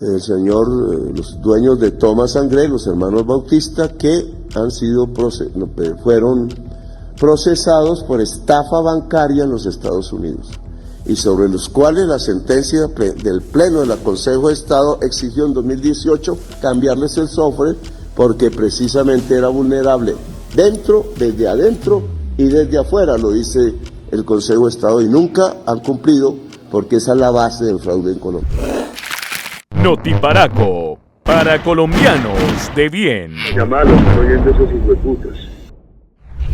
los dueños de Thomas & Gray, los hermanos Bautista, que fueron procesados por estafa bancaria en los Estados Unidos, y sobre los cuales la sentencia del Pleno del Consejo de Estado exigió en 2018 cambiarles el software porque precisamente era vulnerable desde adentro y desde afuera, lo dice el Consejo de Estado, y nunca han cumplido, porque esa es la base del fraude en Colombia. Notiparaco, para colombianos de bien. Llamalos, estoy oyendo esos hijueputas.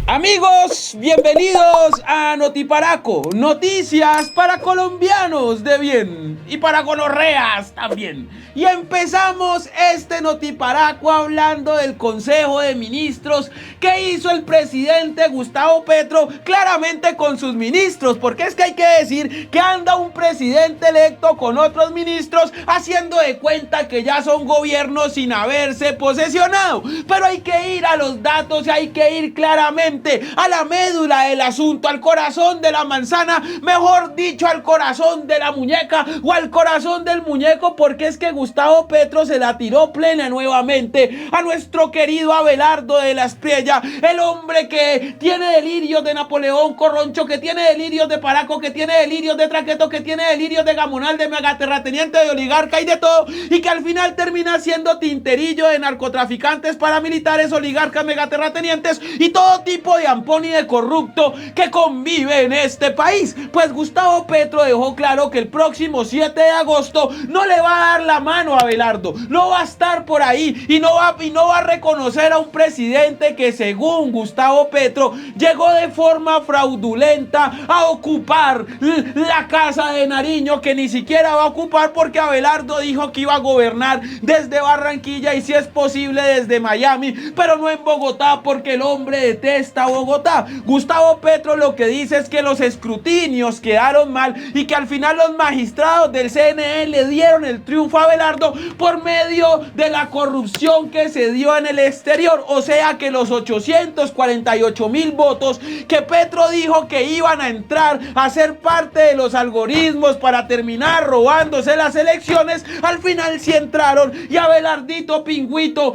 Amigos, bienvenidos a Notiparaco, noticias para colombianos de bien y para gonorreas también. Y empezamos este Notiparaco hablando del Consejo de Ministros que hizo el presidente Gustavo Petro, claramente con sus ministros, porque es que hay que decir que anda un presidente electo con otros ministros haciendo de cuenta que ya son gobiernos sin haberse posesionado. Pero hay que ir a los datos y hay que ir claramente a la médula del asunto, al corazón de la manzana, mejor dicho, al corazón de la muñeca o al corazón del muñeco, porque es que Gustavo Petro se la tiró plena nuevamente a nuestro querido Abelardo de la Espriella, el hombre que tiene delirios de Napoleón Corroncho, que tiene delirios de Paraco, que tiene delirios de Traqueto, que tiene delirios de Gamonal, de megaterrateniente, de oligarca y de todo, y que al final termina siendo tinterillo de narcotraficantes, paramilitares, oligarcas, megaterratenientes y todo tipo de ampón y de corrupto que convive en este país. Pues Gustavo Petro dejó claro que el próximo 7 de agosto no le va a dar la mano a Abelardo, no va a estar por ahí y no va a reconocer a un presidente que, según Gustavo Petro, llegó de forma fraudulenta a ocupar la casa de Nariño, que ni siquiera va a ocupar porque Abelardo dijo que iba a gobernar desde Barranquilla y, si es posible, desde Miami, pero no en Bogotá, porque el hombre detesta Bogotá. Gustavo Petro lo que dice es que los escrutinios quedaron mal y que al final los magistrados del CNE le dieron el triunfo a Abelardo por medio de la corrupción que se dio en el exterior. O sea que los 848,000 votos que Petro dijo que iban a entrar a ser parte de los algoritmos para terminar robándose las elecciones, al final sí entraron, y Abelardito Pingüito,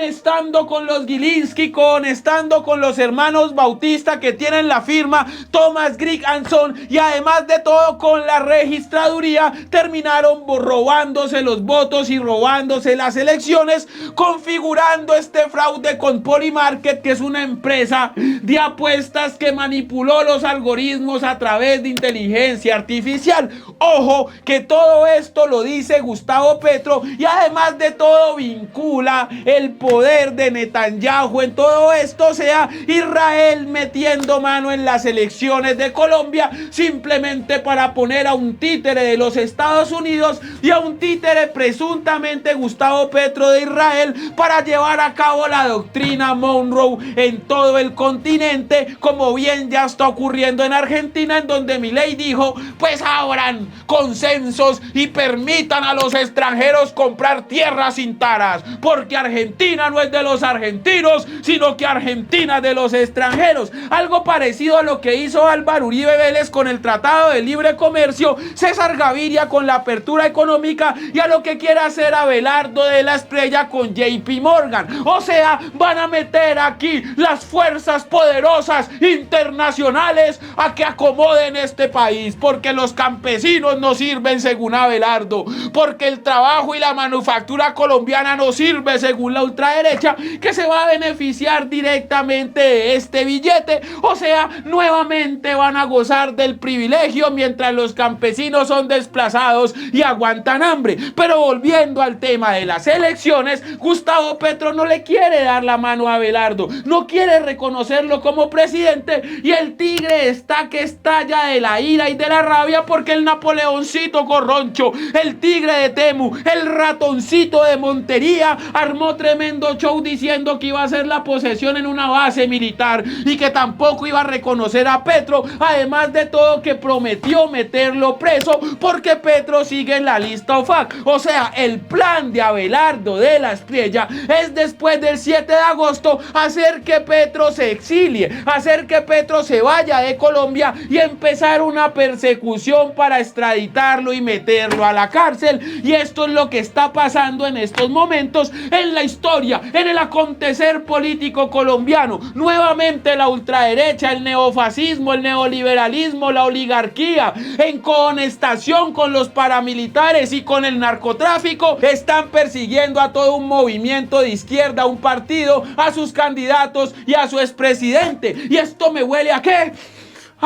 estando con los Gilinski, estando con los hermanos Bautista, que tienen la firma Thomas Gray & Son, y además de todo con la registraduría, terminaron robándose los votos y robándose las elecciones, configurando este fraude con Polymarket, que es una empresa de apuestas que manipuló los algoritmos a través de inteligencia artificial. Ojo, que todo esto lo dice Gustavo Petro, y además de todo vincula el poder de Netanyahu en todo esto, o sea, Israel metiendo mano en las elecciones de Colombia simplemente para poner a un títere de los Estados Unidos y a un títere presuntamente Gustavo Petro de Israel para llevar a cabo la doctrina Monroe en todo el continente, como bien ya está ocurriendo en Argentina, en donde Milei dijo: pues abran consensos y permitan a los extranjeros comprar tierras sin taras, porque Argentina no es de los argentinos, sino que Argentina es de los extranjeros. Algo parecido a lo que hizo Álvaro Uribe Vélez con el Tratado de Libre Comercio, César Gaviria con la apertura económica, y a lo que quiere hacer Abelardo de la Espriella con JP Morgan. O sea, van a meter aquí las fuerzas poderosas internacionales a que acomoden este país, porque los campesinos no sirven según Abelardo, porque el trabajo y la manufactura colombiana no sirve según la ultraderecha, que se va a beneficiar directamente de este billete. O sea, nuevamente van a gozar del privilegio mientras los campesinos son desplazados y aguantan hambre. Pero volviendo al tema de las elecciones, Gustavo Petro no le quiere dar la mano a Abelardo, no quiere reconocerlo como presidente, y el tigre está que estalla de la ira y de la rabia porque el Napoleoncito Corroncho, el tigre de Temu, el ratoncito de Montería, armó tremendo show diciendo que iba a hacer la posesión en una base militar paramilitar y que tampoco iba a reconocer a Petro, además de todo que prometió meterlo preso porque Petro sigue en la lista OFAC. O sea, el plan de Abelardo de la Espriella es después del 7 de agosto hacer que Petro se exilie, hacer que Petro se vaya de Colombia y empezar una persecución para extraditarlo y meterlo a la cárcel. Y esto es lo que está pasando en estos momentos en la historia, en el acontecer político colombiano. Nuevamente la ultraderecha, el neofascismo, el neoliberalismo, la oligarquía, en conestación con los paramilitares y con el narcotráfico, están persiguiendo a todo un movimiento de izquierda, a un partido, a sus candidatos y a su expresidente. ¿Y esto me huele a qué?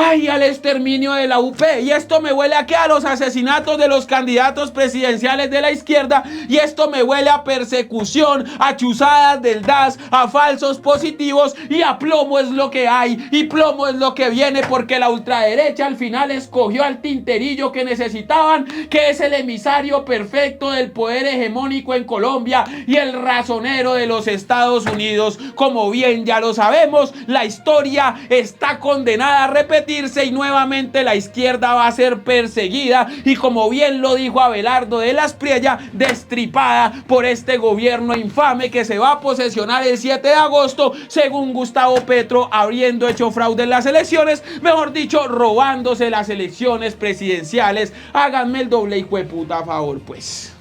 ¡Ay! Al exterminio de la UP. Y esto me huele a qué, a los asesinatos de los candidatos presidenciales de la izquierda. Y esto me huele a persecución, a chuzadas del DAS, a falsos positivos. Y a plomo es lo que hay. Y plomo es lo que viene, porque la ultraderecha al final escogió al tinterillo que necesitaban, que es el emisario perfecto del poder hegemónico en Colombia y el razonero de los Estados Unidos. Como bien ya lo sabemos, la historia está condenada a repetirse y nuevamente la izquierda va a ser perseguida y, como bien lo dijo Abelardo de la Espriella, destripada por este gobierno infame que se va a posesionar el 7 de agosto, según Gustavo Petro, habiendo hecho fraude en las elecciones, mejor dicho, robándose las elecciones presidenciales. Háganme el doble hijueputa favor, pues.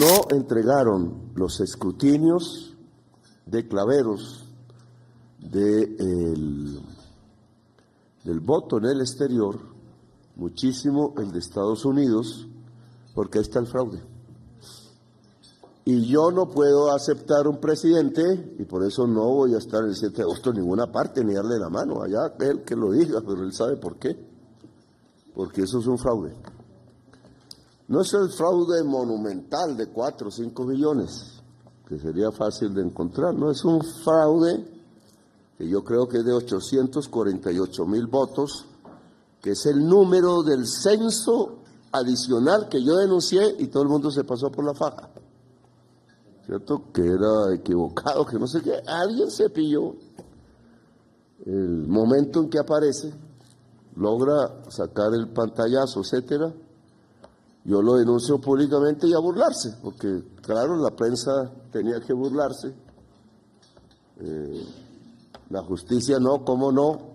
No entregaron los escrutinios de claveros del voto en el exterior, muchísimo el de Estados Unidos, porque ahí está el fraude. Y yo no puedo aceptar un presidente, y por eso no voy a estar el 7 de agosto en ninguna parte, ni darle la mano, allá él que lo diga, pero él sabe por qué. Porque eso es un fraude. No es el fraude monumental de 4 o 5 billones, que sería fácil de encontrar, no, es un fraude que yo creo que es de 848,000 votos, que es el número del censo adicional que yo denuncié y todo el mundo se pasó por la faja. ¿Cierto? Que era equivocado, que no sé qué. Alguien se pilló el momento en que aparece, logra sacar el pantallazo, etcétera. Yo lo denuncio públicamente y a burlarse, porque claro, la prensa tenía que burlarse. La justicia no, cómo no,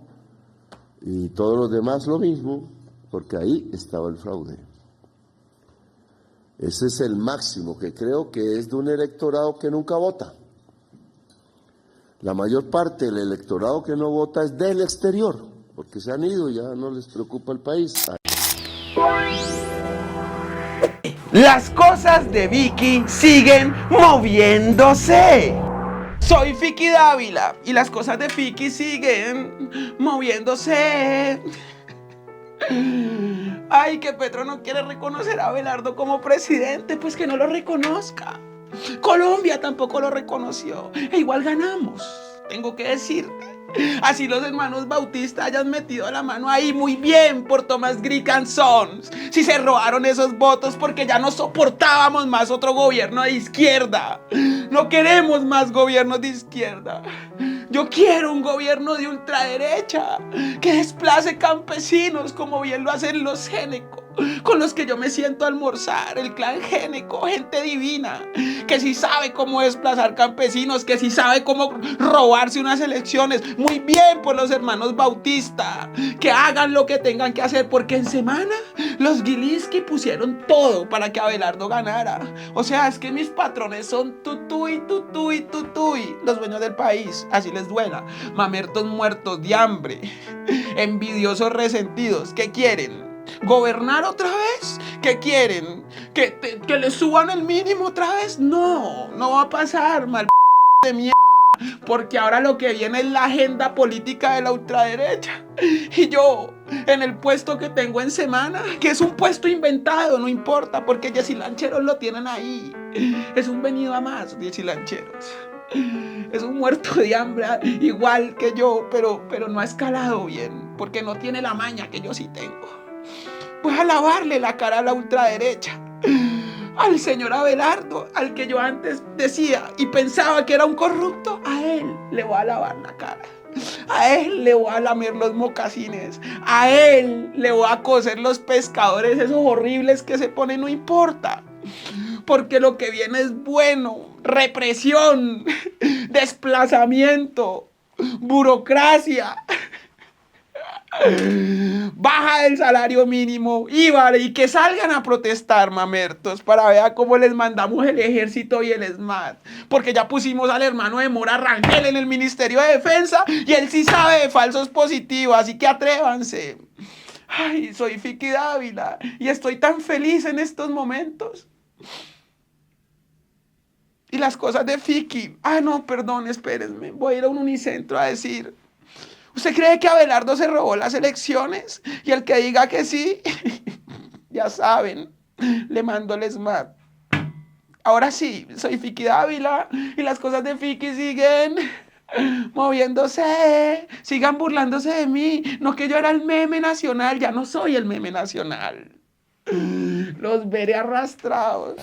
y todos los demás lo mismo, porque ahí estaba el fraude. Ese es el máximo, que creo que es de un electorado que nunca vota. La mayor parte del electorado que no vota es del exterior, porque se han ido, ya no les preocupa el país. Las cosas de Vicky siguen moviéndose. Soy Vicky Dávila y las cosas de Vicky siguen moviéndose. Ay, que Petro no quiere reconocer a Abelardo como presidente, pues que no lo reconozca. Colombia tampoco lo reconoció. E igual ganamos, tengo que decirte. Así los hermanos Bautista hayan metido la mano ahí, muy bien por Thomas Greek and Sons. Si se robaron esos votos porque ya no soportábamos más otro gobierno de izquierda. No queremos más gobiernos de izquierda. Yo quiero un gobierno de ultraderecha que desplace campesinos, como bien lo hacen los Géneco, con los que yo me siento a almorzar, el clan Géneco, gente divina, que sí sabe cómo desplazar campesinos, que sí sabe cómo robarse unas elecciones. Muy bien por los hermanos Bautista, que hagan lo que tengan que hacer, porque en semana los Gilinski pusieron todo para que Abelardo ganara. O sea, es que mis patrones son tutuy, tutuy, tutuy, los dueños del país, así les duela. Mamertos muertos de hambre, envidiosos resentidos, ¿qué quieren? ¿Gobernar otra vez? ¿Qué quieren? ¿Que le suban el mínimo otra vez? No, no va a pasar, mal de mierda. Porque ahora lo que viene es la agenda política de la ultraderecha. Y yo, en el puesto que tengo en semana, que es un puesto inventado, no importa, porque Jessy Lancheros lo tienen ahí. Es un venido a más, Jessy Lancheros. Es un muerto de hambre, igual que yo, pero no ha escalado bien, porque no tiene la maña que yo sí tengo. Voy a lavarle la cara a la ultraderecha, al señor Abelardo, al que yo antes decía y pensaba que era un corrupto. A él le voy a lavar la cara. A él le voy a lamer los mocasines. A él le voy a coser los pescadores esos horribles que se ponen, no importa. Porque lo que viene es bueno. Represión, desplazamiento, burocracia, baja del salario mínimo y que salgan a protestar, mamertos, para ver cómo les mandamos el ejército y el SMAT, porque ya pusimos al hermano de Mora Rangel en el Ministerio de Defensa y él sí sabe de falsos positivos, así que atrévanse. Ay, soy Fiki Dávila y estoy tan feliz en estos momentos. Y las cosas de Fiki, no, perdón, espérenme, voy a ir a un Unicentro a decir: ¿usted cree que Abelardo se robó las elecciones? Y el que diga que sí, ya saben, le mando el SMAT. Ahora sí, soy Fiki Dávila y las cosas de Fiki siguen moviéndose, sigan burlándose de mí. No, que yo era el meme nacional, ya no soy el meme nacional. Los veré arrastrados.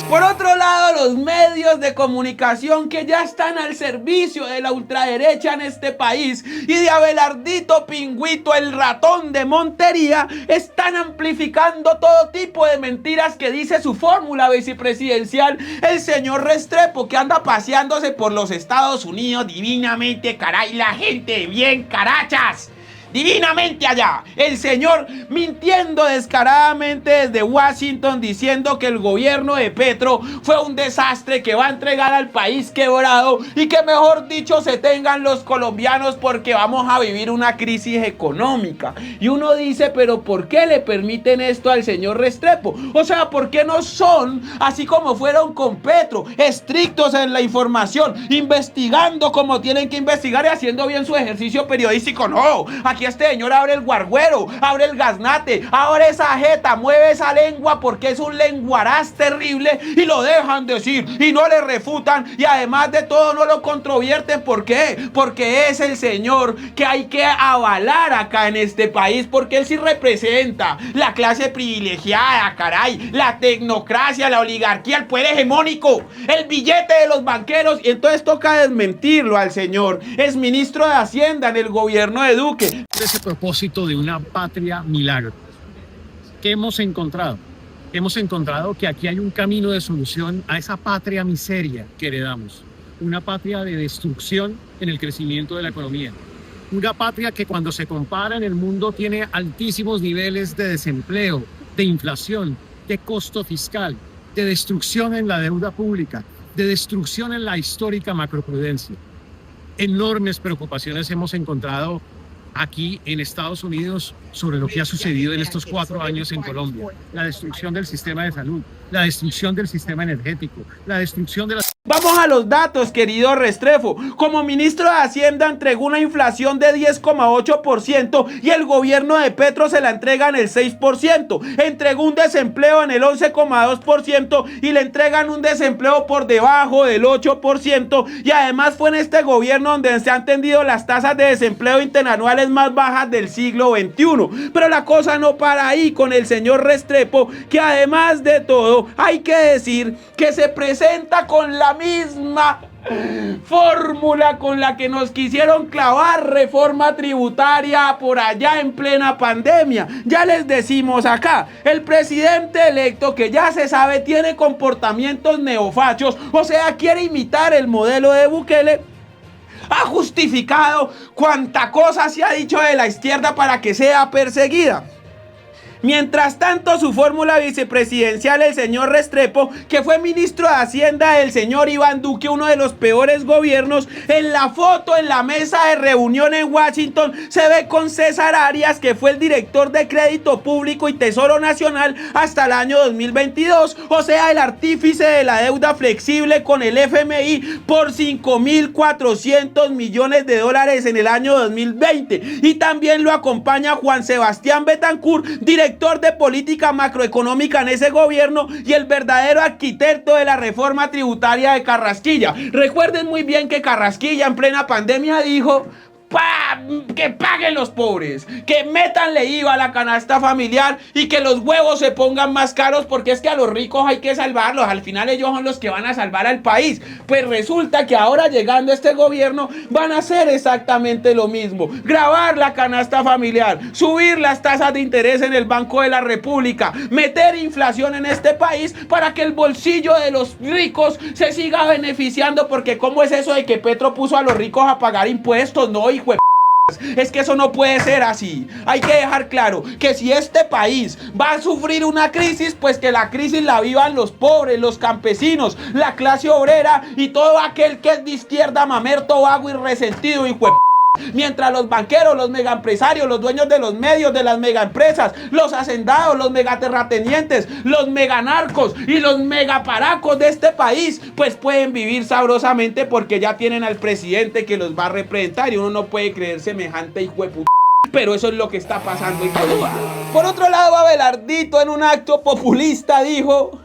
Por otro lado, los medios de comunicación que ya están al servicio de la ultraderecha en este país y de Abelardito Pingüito, el ratón de Montería, están amplificando todo tipo de mentiras que dice su fórmula vicepresidencial, el señor Restrepo, que anda paseándose por los Estados Unidos divinamente, caray, la gente bien carachas. Divinamente allá, el señor mintiendo descaradamente desde Washington, diciendo que el gobierno de Petro fue un desastre, que va a entregar al país quebrado y que mejor dicho se tengan los colombianos porque vamos a vivir una crisis económica. Y uno dice, pero ¿por qué le permiten esto al señor Restrepo? O sea, ¿por qué no son, así como fueron con Petro, estrictos en la información, investigando como tienen que investigar y haciendo bien su ejercicio periodístico? No, aquí este señor abre el guarguero, abre el gaznate, abre esa jeta, mueve esa lengua porque es un lenguaraz terrible y lo dejan decir y no le refutan y además de todo no lo controvierten. ¿Por qué? Porque es el señor que hay que avalar acá en este país, porque él sí representa la clase privilegiada, caray, la tecnocracia, la oligarquía, el poder hegemónico, el billete de los banqueros, y entonces toca desmentirlo al señor. Es ministro de Hacienda en el gobierno de Duque. Ese propósito de una patria milagro. ¿Qué hemos encontrado? Hemos encontrado que aquí hay un camino de solución a esa patria miseria que heredamos. Una patria de destrucción en el crecimiento de la economía. Una patria que cuando se compara en el mundo tiene altísimos niveles de desempleo, de inflación, de costo fiscal, de destrucción en la deuda pública, de destrucción en la histórica macroprudencia. Enormes preocupaciones hemos encontrado aquí en Estados Unidos sobre lo que ha sucedido en estos 4 años en Colombia. La destrucción del sistema de salud, la destrucción del sistema energético, la destrucción de las... Vamos a los datos, querido Restrepo. Como ministro de Hacienda entregó una inflación de 10,8% y el gobierno de Petro se la entrega en el 6%. Entregó un desempleo en el 11,2% y le entregan un desempleo por debajo del 8%. Y además fue en este gobierno donde se han tendido las tasas de desempleo interanuales más bajas del siglo XXI. Pero la cosa no para ahí con el señor Restrepo, que además de todo hay que decir que se presenta con la misma fórmula con la que nos quisieron clavar reforma tributaria por allá en plena pandemia. Ya les decimos acá, el presidente electo, que ya se sabe tiene comportamientos neofachos, o sea, quiere imitar el modelo de Bukele, ha justificado cuanta cosa se ha dicho de la izquierda para que sea perseguida. Mientras tanto, su fórmula vicepresidencial, el señor Restrepo, que fue ministro de Hacienda del señor Iván Duque, uno de los peores gobiernos, en la foto en la mesa de reunión en Washington se ve con César Arias, que fue el director de Crédito Público y Tesoro Nacional hasta el año 2022, o sea, el artífice de la deuda flexible con el FMI por 5.400 millones de dólares en el año 2020. Y también lo acompaña Juan Sebastián Betancourt, director de política macroeconómica en ese gobierno y el verdadero arquitecto de la reforma tributaria de Carrasquilla. Recuerden muy bien que Carrasquilla en plena pandemia dijo: que paguen los pobres, que métanle IVA a la canasta familiar y que los huevos se pongan más caros, porque es que a los ricos hay que salvarlos, al final ellos son los que van a salvar al país. Pues resulta que ahora llegando este gobierno van a hacer exactamente lo mismo, gravar la canasta familiar, subir las tasas de interés en el Banco de la República, meter inflación en este país para que el bolsillo de los ricos se siga beneficiando, porque ¿cómo es eso de que Petro puso a los ricos a pagar impuestos? No, hijo de es que eso no puede ser así. Hay que dejar claro que si este país va a sufrir una crisis, pues que la crisis la vivan los pobres, los campesinos, la clase obrera y todo aquel que es de izquierda, mamerto, vago y resentido, hijo de mientras los banqueros, los megaempresarios, los dueños de los medios, de las megaempresas, los hacendados, los megaterratenientes, los meganarcos y los megaparacos de este país, pues pueden vivir sabrosamente porque ya tienen al presidente que los va a representar, y uno no puede creer semejante hijo de puta. Pero eso es lo que está pasando en Colombia. Por otro lado, Abelardito en un acto populista dijo: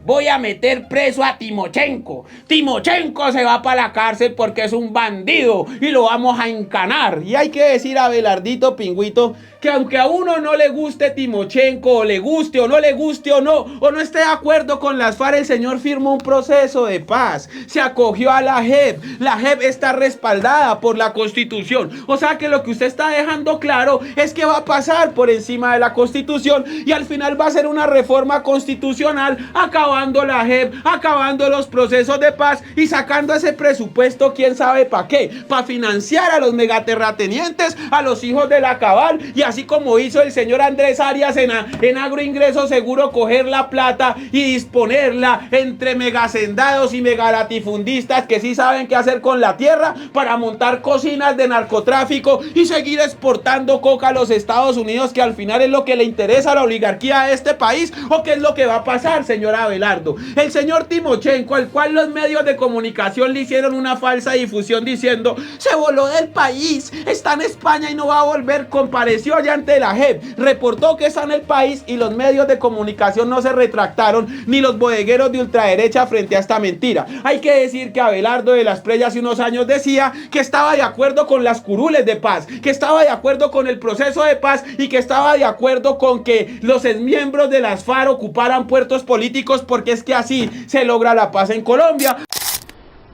voy a meter preso a Timochenko. Timochenko se va para la cárcel porque es un bandido y lo vamos a encanar. Y hay que decir a Abelardito Pingüito que aunque a uno no le guste Timochenko, o le guste o no le guste o no esté de acuerdo con las FARC, el señor firmó un proceso de paz, se acogió a la JEP. La JEP está respaldada por la Constitución. O sea que lo que usted está dejando claro es que va a pasar por encima de la Constitución y al final va a ser una reforma constitucional, acabando la JEP, acabando los procesos de paz y sacando ese presupuesto, quién sabe para qué, para financiar a los megaterratenientes, a los hijos de la cabal, y así como hizo el señor Andrés Arias en Agroingreso Seguro, coger la plata y disponerla entre megacendados y megalatifundistas que sí saben qué hacer con la tierra para montar cocinas de narcotráfico y seguir exportando coca a los Estados Unidos, que al final es lo que le interesa a la oligarquía de este país. ¿O qué es lo que va a pasar, señor Abelardo? El señor Timochenko, al cual los medios de comunicación le hicieron una falsa difusión diciendo: se voló del país, está en España y no va a volver, compareció ya ante la JEP, reportó que está en el país y los medios de comunicación no se retractaron, ni los bodegueros de ultraderecha frente a esta mentira. Hay que decir que Abelardo de las Prey hace unos años decía que estaba de acuerdo con las curules de paz, que estaba de acuerdo con el proceso de paz y que estaba de acuerdo con que los exmiembros de las FARC ocuparan puertos políticos, porque es que así se logra la paz en Colombia.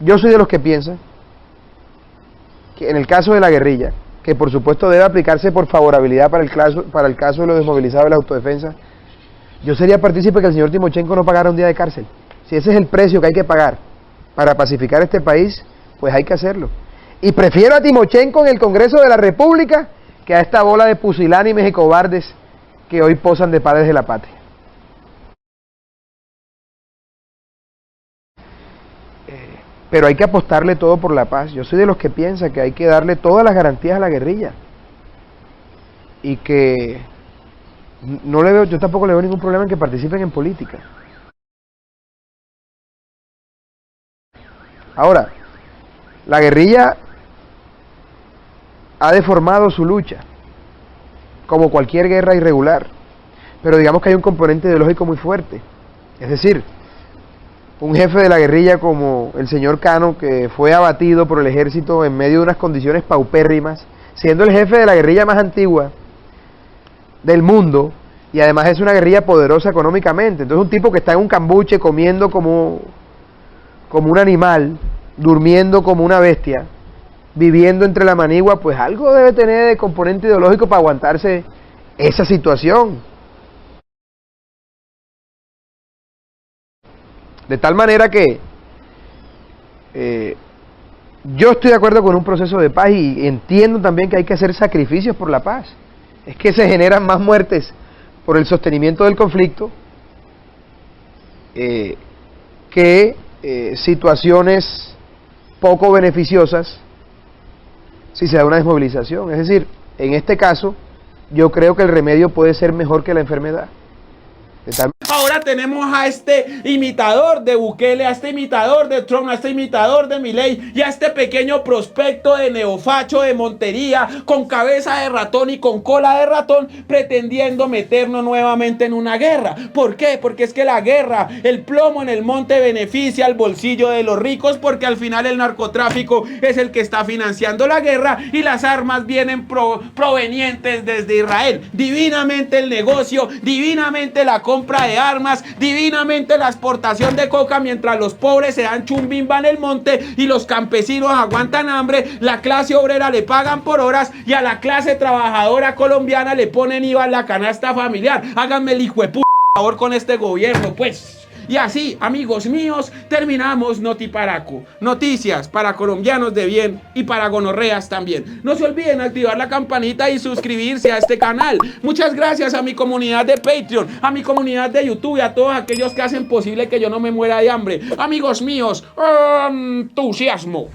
Yo soy de los que piensan que en el caso de la guerrilla, que por supuesto debe aplicarse por favorabilidad para el caso de los desmovilizados de la autodefensa, yo sería partícipe que el señor Timochenko no pagara un día de cárcel. Si ese es el precio que hay que pagar para pacificar este país, pues hay que hacerlo. Y prefiero a Timochenko en el Congreso de la República que a esta bola de pusilánimes y cobardes que hoy posan de padres de la patria. Pero hay que apostarle todo por la paz. Yo soy de los que piensa que hay que darle todas las garantías a la guerrilla. Y que no le veo, yo tampoco le veo ningún problema en que participen en política. Ahora, la guerrilla ha deformado su lucha, como cualquier guerra irregular. Pero digamos que hay un componente ideológico muy fuerte. Es decir, un jefe de la guerrilla como el señor Cano, que fue abatido por el ejército en medio de unas condiciones paupérrimas, siendo el jefe de la guerrilla más antigua del mundo, y además es una guerrilla poderosa económicamente. Entonces un tipo que está en un cambuche comiendo como un animal, durmiendo como una bestia, viviendo entre la manigua, pues algo debe tener de componente ideológico para aguantarse esa situación. De tal manera que yo estoy de acuerdo con un proceso de paz y entiendo también que hay que hacer sacrificios por la paz. Es que se generan más muertes por el sostenimiento del conflicto que situaciones poco beneficiosas si se da una desmovilización. Es decir, en este caso, yo creo que el remedio puede ser mejor que la enfermedad. De tal Ahora tenemos a este imitador de Bukele, a este imitador de Trump, a este imitador de Milei y a este pequeño prospecto de neofacho de Montería con cabeza de ratón y con cola de ratón pretendiendo meternos nuevamente en una guerra. ¿Por qué? Porque es que la guerra, el plomo en el monte beneficia al bolsillo de los ricos, porque al final el narcotráfico es el que está financiando la guerra y las armas vienen provenientes desde Israel. Divinamente el negocio, divinamente la compra de armas, divinamente la exportación de coca, mientras los pobres se dan chumbimba en el monte y los campesinos aguantan hambre, la clase obrera le pagan por horas y a la clase trabajadora colombiana le ponen IVA en la canasta familiar. Háganme el hijo de puta favor con este gobierno, pues. Y así, amigos míos, terminamos Notiparaco. Noticias para colombianos de bien y para gonorreas también. No se olviden activar la campanita y suscribirse a este canal. Muchas gracias a mi comunidad de Patreon, a mi comunidad de YouTube y a todos aquellos que hacen posible que yo no me muera de hambre. Amigos míos, entusiasmo.